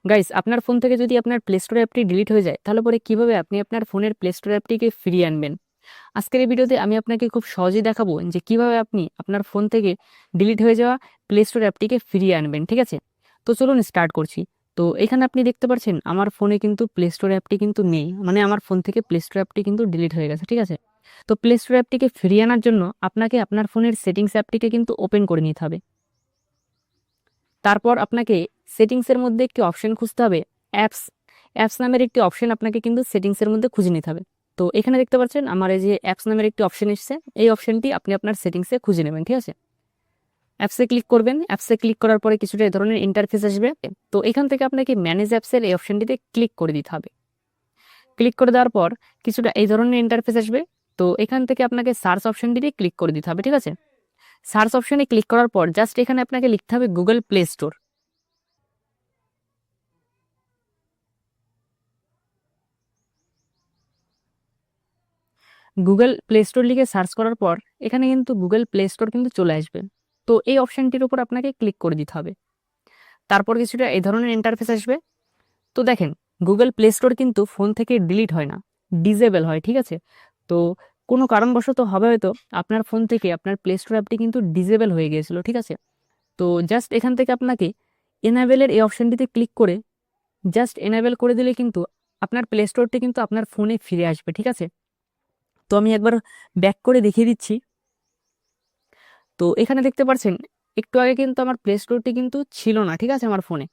Guys, আপনার phone থেকে যদি আপনার প্লে স্টোর অ্যাপটি ডিলিট হয়ে যায় তাহলে পরে কিভাবে আপনি আপনার ফোনের প্লে স্টোর অ্যাপটিকে ফিরিয়ে আনবেন। আজকের এই ভিডিওতে আমি আপনাকে খুব সহজেই দেখাবো যে কিভাবে আপনি আপনার ফোন থেকে ডিলিট হয়ে যাওয়া প্লে স্টোর অ্যাপটিকে ফিরিয়ে আনবেন। ঠিক আছে, তো চলুন স্টার্ট করছি। তো এখানে আপনি দেখতে পাচ্ছেন আমার ফোনে কিন্তু প্লে স্টোর অ্যাপটি কিন্তু নেই, মানে আমার ফোন থেকে প্লে স্টোর অ্যাপটি কিন্তু ডিলিট হয়ে গেছে। ঠিক আছে, তো প্লে স্টোর অ্যাপটিকে ফিরিয়ে আনার জন্য আপনাকে আপনার ফোনের সেটিংস অ্যাপটিকে কিন্তু ওপেন করে নিতে হবে। তারপর আপনাকে সেটিংসের মধ্যে একটি অপশন খুঁজতে হবে, অ্যাপস। অ্যাপস নামের একটি অপশন আপনাকে কিন্তু সেটিংসের মধ্যে খুঁজে নিতে হবে। তো এখানে দেখতে পাচ্ছেন আমার এই যে অ্যাপস নামের একটি অপশন এসেছে, এই অপশনটি আপনি আপনার সেটিংসে খুঁজে নেবেন। ঠিক আছে, অ্যাপসে ক্লিক করবেন। অ্যাপসে ক্লিক করার পরে কিছুটা এই ধরনের ইন্টারফেস আসবে। তো এখান থেকে আপনাকে ম্যানেজ অ্যাপসের এই অপশনটিতে ক্লিক করে দিতে হবে। ক্লিক করে দেওয়ার পর কিছুটা এই ধরনের ইন্টারফেস আসবে। তো এখান থেকে আপনাকে সার্চ অপশনটিতে ক্লিক করে দিতে হবে। ঠিক আছে, সার্চ অপশনে ক্লিক করার পর জাস্ট এখানে আপনাকে লিখতে হবে Google play store. Google play store লিখে সার্চ করার পর এখানে কিন্তু গুগল প্লে স্টোর কিন্তু চলে আসবে। তো এই অপশনটির উপর আপনাকে ক্লিক করে দিতে হবে। তারপর কিছুটা এই ধরনের ইন্টারফেস আসবে। তো দেখেন, গুগল প্লে স্টোর কিন্তু ফোন থেকে ডিলিট হয় না, ডিজেবল হয়। ঠিক আছে, তো কোনো কারণবশত হবে হয়তো আপনার ফোন থেকে আপনার প্লে স্টোর অ্যাপটি কিন্তু ডিজেবল হয়ে গিয়েছিল। ঠিক আছে, তো জাস্ট এখান থেকে আপনাকে এনাবেলের এই অপশনটিতে ক্লিক করে জাস্ট এনাবেল করে দিলে কিন্তু আপনার প্লে স্টোরটি কিন্তু আপনার ফোনে ফিরে আসবে। ঠিক আছে, তো আমি একবার ব্যাক করে দেখিয়ে দিচ্ছি। তো এখানে দেখতে পাচ্ছেন একটু আগে কিন্তু আমার প্লে স্টোরটি কিন্তু ছিল না। ঠিক আছে, আমার ফোনে।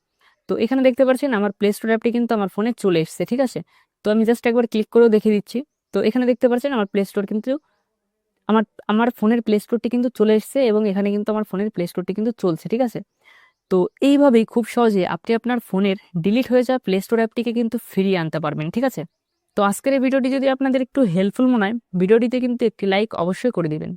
তো এখানে দেখতে পাচ্ছেন আমার প্লে স্টোর অ্যাপটি কিন্তু আমার ফোনে চলে এসেছে। ঠিক আছে, তো আমি জাস্ট একবার ক্লিক করেও দেখিয়ে দিচ্ছি। তো এখানে দেখতে পাচ্ছেন আমার প্লে স্টোর কিন্তু আমার আমার ফোনের প্লে স্টোরটি কিন্তু চলে এসেছে এবং এখানে কিন্তু আমার ফোনের প্লে স্টোরটি কিন্তু চলছে। ঠিক আছে, তো এইভাবেই খুব সহজে আপনি আপনার ফোনের ডিলিট হয়ে যাওয়া প্লে স্টোর অ্যাপটিকে কিন্তু ফিরিয়ে আনতে পারবেন। ঠিক আছে, তো আজকের এই ভিডিওটি যদি আপনাদের একটু হেল্পফুল মনে হয়, ভিডিওটিতে কিন্তু একটি লাইক অবশ্যই করে দিবেন।